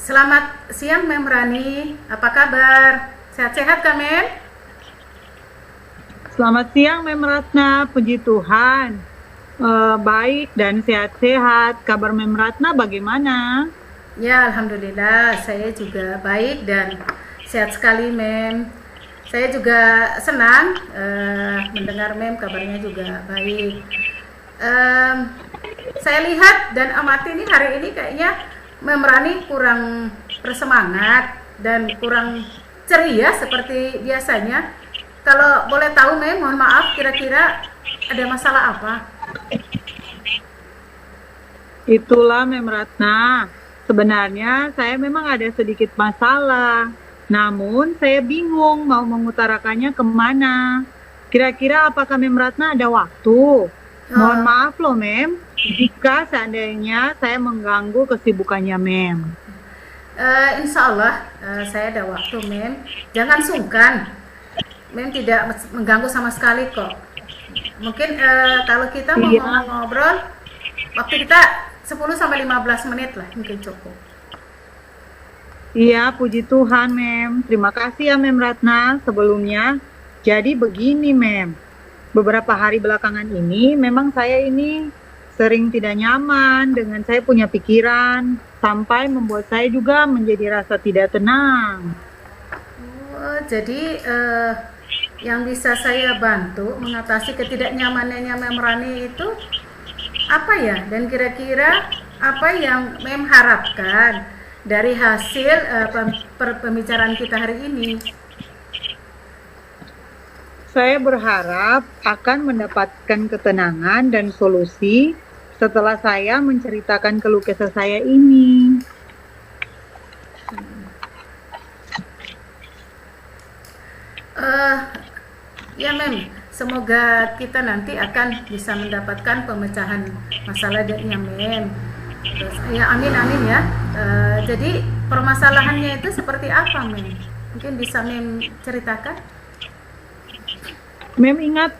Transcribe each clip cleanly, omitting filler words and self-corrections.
Selamat siang Mem Rani, apa kabar? Sehat-sehat kah Mem? Selamat siang, Mem Ratna. Puji Tuhan. Baik dan sehat-sehat. Kabar Mem Ratna bagaimana? Ya Alhamdulillah, saya juga baik dan sehat sekali Mem. Saya juga senang mendengar Mem kabarnya juga baik. Em, saya lihat dan amati ini hari ini kayaknya Mem Rani kurang bersemangat dan kurang ceria seperti biasanya. Kalau boleh tahu Mem, mohon maaf, kira-kira ada masalah apa? Itulah Mem Ratna. Sebenarnya saya memang ada sedikit masalah. Namun saya bingung mau mengutarakannya kemana. Kira-kira apakah Mem Ratna ada waktu? Mohon maaf loh Mem, jika seandainya saya mengganggu kesibukannya Mem. Insya Allah saya ada waktu Mem. Jangan sungkan, Mem tidak mengganggu sama sekali kok. Mungkin kalau kita mau Iya. ngobrol, waktu kita 10-15 menit lah mungkin cukup. Iya, puji Tuhan, Mem. Terima kasih ya, Mem Ratna, sebelumnya. Jadi begini, Mem. Beberapa hari belakangan ini, memang saya ini sering tidak nyaman dengan saya punya pikiran, sampai membuat saya juga menjadi rasa tidak tenang. Oh, jadi yang bisa saya bantu mengatasi ketidaknyamanannya Mem Rani itu apa ya? Dan kira-kira apa yang Mem harapkan dari hasil pembicaraan kita hari ini? Saya berharap akan mendapatkan ketenangan dan solusi setelah saya menceritakan keluh kesah saya ini. Ya Mem, semoga kita nanti akan bisa mendapatkan pemecahan masalahnya Mem. Terus, ya amin amin ya. Jadi permasalahannya itu seperti apa Mem? Mungkin bisa Mem ceritakan? Mem ingat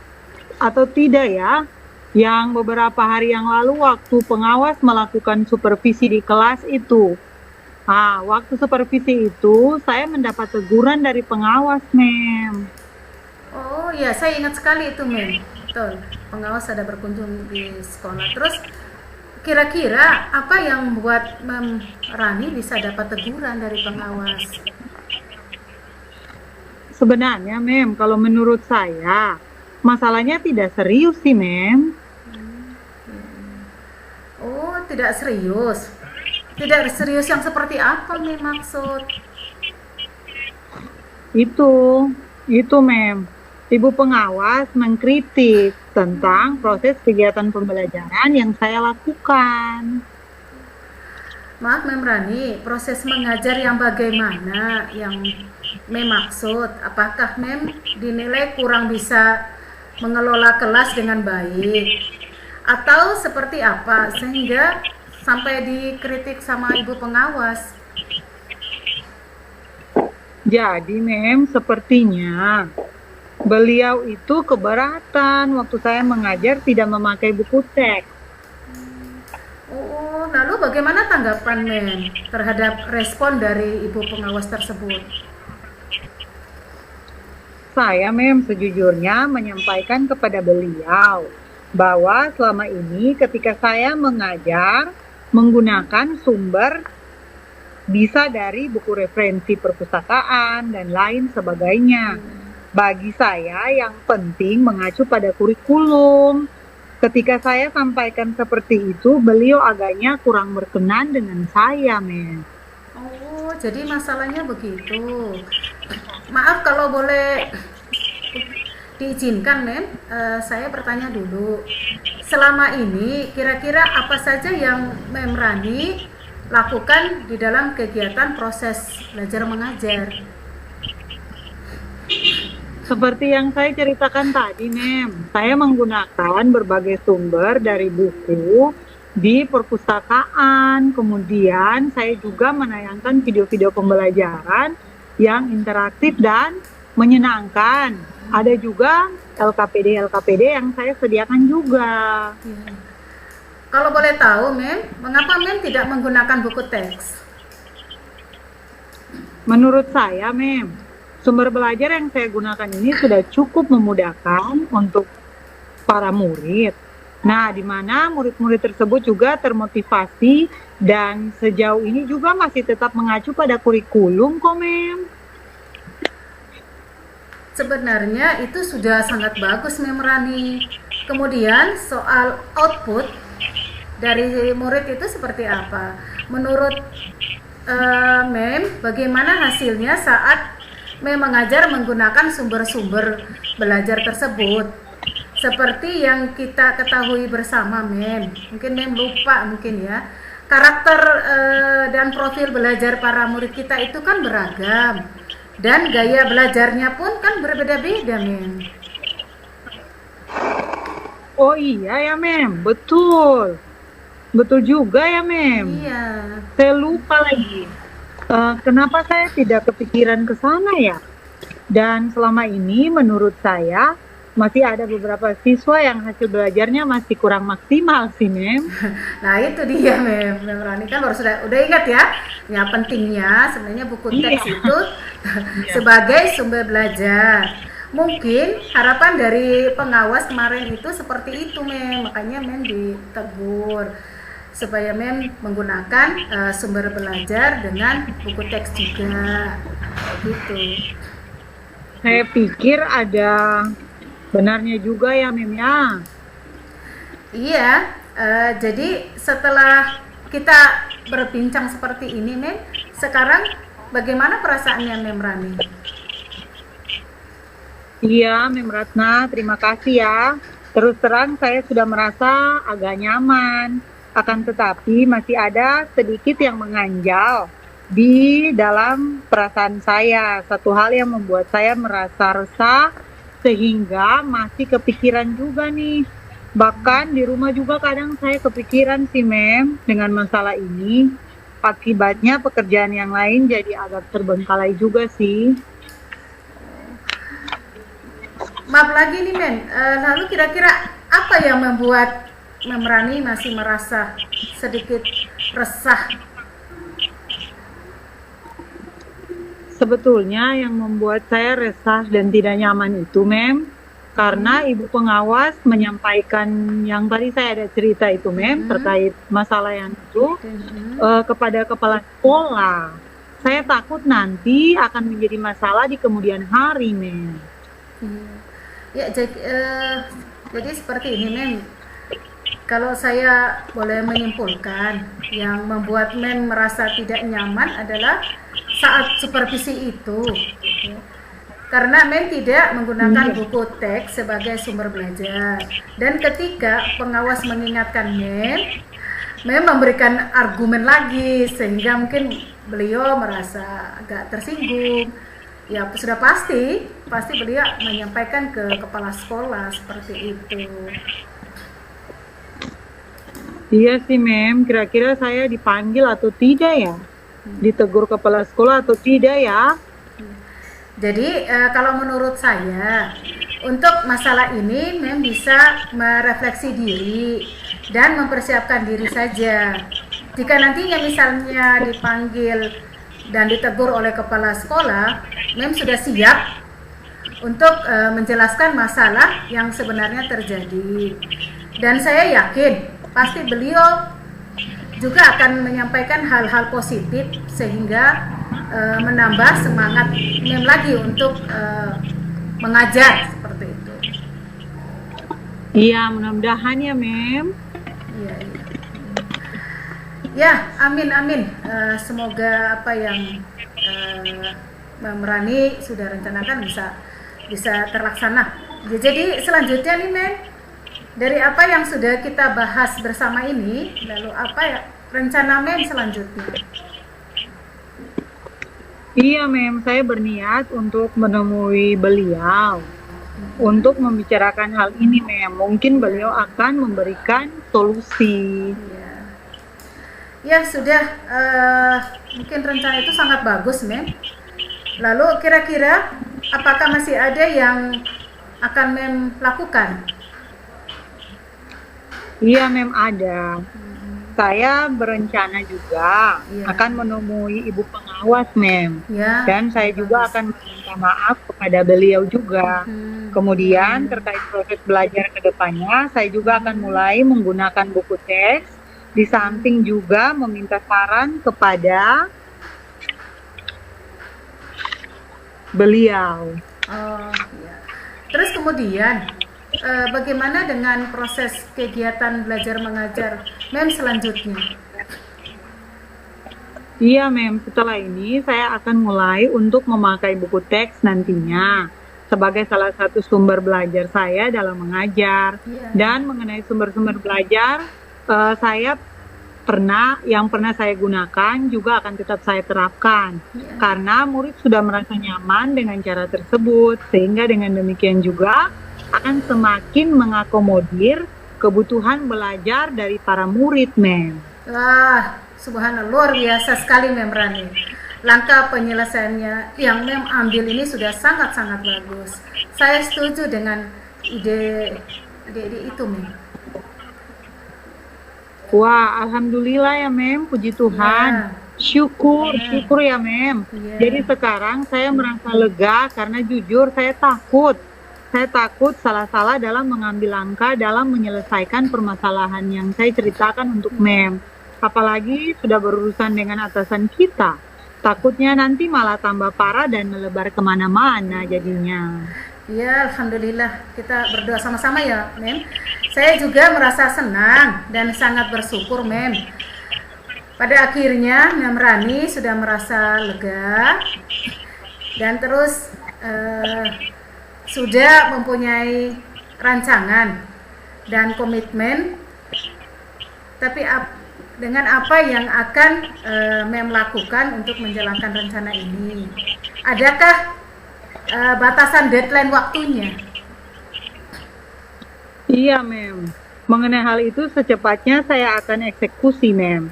atau tidak ya, yang beberapa hari yang lalu waktu pengawas melakukan supervisi di kelas itu. Waktu supervisi itu saya mendapat teguran dari pengawas, Mem. Oh ya, saya ingat sekali itu Mem. Betul. Pengawas ada berkunjung di sekolah. Terus kira-kira apa yang membuat Mem Rani bisa dapat teguran dari pengawas? Sebenarnya, Mem, kalau menurut saya, masalahnya tidak serius sih, Mem. Oh, tidak serius. Tidak serius yang seperti apa Mem maksud? Itu, Mem. Ibu pengawas mengkritik tentang proses kegiatan pembelajaran yang saya lakukan. Maaf Mem Rani, proses mengajar yang bagaimana yang Mem maksud? Apakah Mem dinilai kurang bisa mengelola kelas dengan baik? Atau seperti apa sehingga sampai dikritik sama ibu pengawas? Jadi, Mem, sepertinya beliau itu keberatan waktu saya mengajar tidak memakai buku teks. Oh, lalu bagaimana tanggapan Mem terhadap respon dari ibu pengawas tersebut? Saya, Mem, sejujurnya menyampaikan kepada beliau bahwa selama ini ketika saya mengajar menggunakan sumber bisa dari buku referensi perpustakaan dan lain sebagainya. Bagi saya yang penting mengacu pada kurikulum. Ketika saya sampaikan seperti itu, beliau agaknya kurang berkenan dengan saya, Mem. Oh, jadi masalahnya begitu. Maaf kalau boleh diizinkan, Mem, saya bertanya dulu. Selama ini kira-kira apa saja yang Mem Rani lakukan di dalam kegiatan proses belajar mengajar? Seperti yang saya ceritakan tadi, Mem, saya menggunakan berbagai sumber dari buku di perpustakaan. Kemudian saya juga menayangkan video-video pembelajaran yang interaktif dan menyenangkan. Ada juga LKPD yang saya sediakan juga. Kalau boleh tahu, Mem, mengapa Mem tidak menggunakan buku teks? Menurut saya, Mem, sumber belajar yang saya gunakan ini sudah cukup memudahkan untuk para murid. Nah, di mana murid-murid tersebut juga termotivasi dan sejauh ini juga masih tetap mengacu pada kurikulum kok, Mem. Sebenarnya itu sudah sangat bagus Mem Rani. Kemudian soal output dari murid itu seperti apa? Menurut Mem, bagaimana hasilnya saat Mem mengajar menggunakan sumber-sumber belajar tersebut? Seperti yang kita ketahui bersama Mem, mungkin Mem lupa mungkin ya, karakter dan profil belajar para murid kita itu kan beragam. Dan gaya belajarnya pun kan berbeda-beda, Mem. Oh iya ya, Mem. Betul. Betul juga ya, Mem. Iya. Saya lupa lagi. Kenapa saya tidak kepikiran ke sana ya? Dan selama ini menurut saya masih ada beberapa siswa yang hasil belajarnya masih kurang maksimal sih, Mem. Nah itu dia Mem Rani kan udah ingat ya. Ya pentingnya sebenarnya buku teks itu sebagai sumber belajar. Mungkin harapan dari pengawas kemarin itu seperti itu Mem, makanya Mem ditegur supaya Mem menggunakan sumber belajar dengan buku teks juga gitu. Saya pikir ada benarnya juga ya, Mem ya. Iya, jadi setelah kita berbincang seperti ini, Mem, sekarang bagaimana perasaannya Mem Rani? Iya, Mem Ratna, terima kasih ya. Terus terang saya sudah merasa agak nyaman. Akan tetapi masih ada sedikit yang mengganjal di dalam perasaan saya. Satu hal yang membuat saya merasa resah sehingga masih kepikiran juga nih. Bahkan di rumah juga kadang saya kepikiran sih Mem dengan masalah ini. Akibatnya pekerjaan yang lain jadi agak terbengkalai juga sih. Maaf lagi nih Mem, lalu kira-kira apa yang membuat Mem Rani masih merasa sedikit resah? Sebetulnya yang membuat saya resah dan tidak nyaman itu, Mem, karena ibu pengawas menyampaikan yang tadi saya ada cerita itu, Mem, terkait masalah yang itu kepada kepala sekolah. Saya takut nanti akan menjadi masalah di kemudian hari, Mem. Ya, jadi seperti ini, Mem. Kalau saya boleh menyimpulkan, yang membuat Mem merasa tidak nyaman adalah saat supervisi itu, karena Mem tidak menggunakan buku teks sebagai sumber belajar, dan ketika pengawas mengingatkan Mem memberikan argumen lagi sehingga mungkin beliau merasa agak tersinggung. Ya sudah pasti beliau menyampaikan ke kepala sekolah seperti itu. Iya sih Mem, kira-kira saya dipanggil atau tidak ya? Ditegur kepala sekolah atau tidak ya? Jadi kalau menurut saya untuk masalah ini Mem bisa merefleksi diri dan mempersiapkan diri saja. Jika nantinya misalnya dipanggil dan ditegur oleh kepala sekolah, Mem sudah siap untuk menjelaskan masalah yang sebenarnya terjadi. Dan saya yakin pasti beliau juga akan menyampaikan hal-hal positif sehingga menambah semangat Mem lagi untuk mengajar seperti itu. Iya, mudah-mudahan ya Mem. Iya. Ya, amin. Semoga apa yang Mem Rani sudah rencanakan bisa terlaksana. Jadi selanjutnya nih Mem, dari apa yang sudah kita bahas bersama ini, lalu apa ya rencana Mem selanjutnya? Iya Mem, saya berniat untuk menemui beliau untuk membicarakan hal ini Mem. Mungkin beliau akan memberikan solusi. Ya sudah, mungkin rencana itu sangat bagus Mem. Lalu kira-kira apakah masih ada yang akan Mem lakukan? Iya Mem, ada. Saya berencana juga Iya. akan menemui ibu pengawas, Mem. Ya. Dan saya juga akan meminta maaf kepada beliau juga. Kemudian terkait proses belajar ke depannya, saya juga akan mulai menggunakan buku teks. Di samping juga meminta saran kepada beliau. Oh, ya. Terus kemudian bagaimana dengan proses kegiatan belajar mengajar Mem selanjutnya? Iya, Mem. Setelah ini saya akan mulai untuk memakai buku teks nantinya sebagai salah satu sumber belajar saya dalam mengajar. Iya. Dan mengenai sumber-sumber belajar, yang pernah saya gunakan juga akan tetap saya terapkan. Iya. Karena murid sudah merasa nyaman dengan cara tersebut, sehingga dengan demikian juga akan semakin mengakomodir kebutuhan belajar dari para murid, Mem. Wah, subhanallah, luar biasa sekali Mem Rani. Langkah penyelesaiannya yang Mem ambil ini sudah sangat-sangat bagus. Saya setuju dengan ide itu, Mem. Wah, alhamdulillah ya, Mem. Puji Tuhan. Syukur ya, Mem. Iya. Jadi sekarang saya merasa lega karena jujur saya takut. Saya takut salah-salah dalam mengambil langkah dalam menyelesaikan permasalahan yang saya ceritakan untuk Mem. Apalagi sudah berurusan dengan atasan kita. Takutnya nanti malah tambah parah dan melebar kemana-mana jadinya. Ya, alhamdulillah, kita berdoa sama-sama ya, Mem. Saya juga merasa senang dan sangat bersyukur, Mem. Pada akhirnya, Mem Rani sudah merasa lega dan terus sudah mempunyai rancangan dan komitmen. Tapi dengan apa yang akan Mem lakukan untuk menjalankan rencana ini? Adakah batasan deadline waktunya? Iya, Mem. Mengenai hal itu secepatnya saya akan eksekusi, Mem.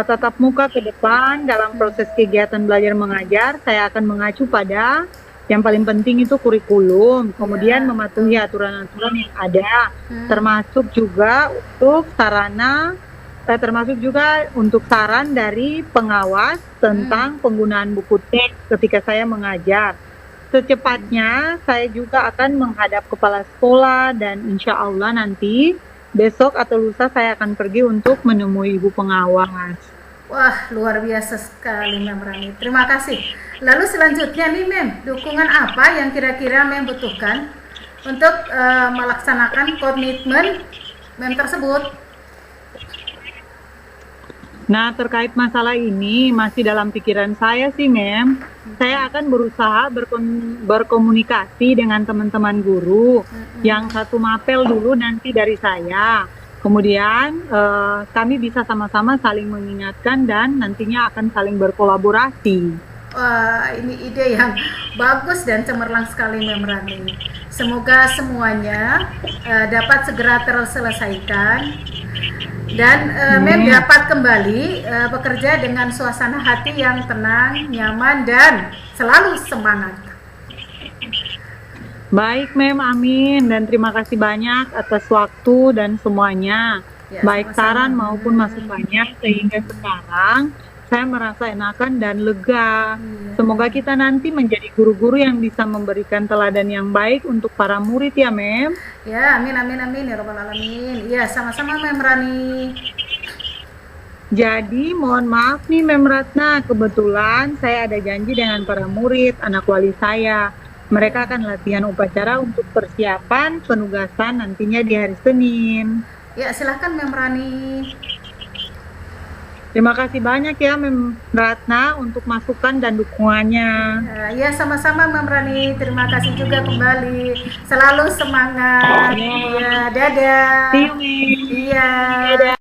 Tatap muka ke depan dalam proses kegiatan belajar mengajar, saya akan mengacu pada yang paling penting itu kurikulum, kemudian mematuhi aturan-aturan yang ada, termasuk juga untuk saran dari pengawas tentang penggunaan buku teks ketika saya mengajar. Secepatnya saya juga akan menghadap kepala sekolah dan insya Allah nanti besok atau lusa saya akan pergi untuk menemui ibu pengawas. Wah, luar biasa sekali Mem Rani. Terima kasih. Lalu selanjutnya nih Mem, dukungan apa yang kira-kira Mem butuhkan untuk melaksanakan komitmen Mem tersebut? Nah, terkait masalah ini masih dalam pikiran saya sih, Mem. Saya akan berusaha berkomunikasi dengan teman-teman guru yang satu mapel dulu nanti dari saya. Kemudian kami bisa sama-sama saling mengingatkan dan nantinya akan saling berkolaborasi. Wah, ini ide yang bagus dan cemerlang sekali Mem Rani. Semoga semuanya dapat segera terselesaikan dan Mem dapat kembali bekerja dengan suasana hati yang tenang, nyaman, dan selalu semangat. Baik, Mem, amin. Dan terima kasih banyak atas waktu dan semuanya. Ya, baik sama-sama. saran maupun masukannya, sehingga sekarang saya merasa enakan dan lega. Semoga kita nanti menjadi guru-guru yang bisa memberikan teladan yang baik untuk para murid ya, Mem. Ya, amin, amin, amin, ya Rabbal Alamin. Ya, sama-sama Mem Rani. Jadi mohon maaf nih Mem Ratna, kebetulan saya ada janji dengan para murid, anak wali saya. Mereka akan latihan upacara untuk persiapan penugasan nantinya di hari Senin. Ya, silahkan Mem Rani. Terima kasih banyak ya Mem Ratna untuk masukan dan dukungannya. Ya, sama-sama Mem Rani. Terima kasih juga kembali. Selalu semangat. Ya, dadah. See you, Mem. Iya. Dadah.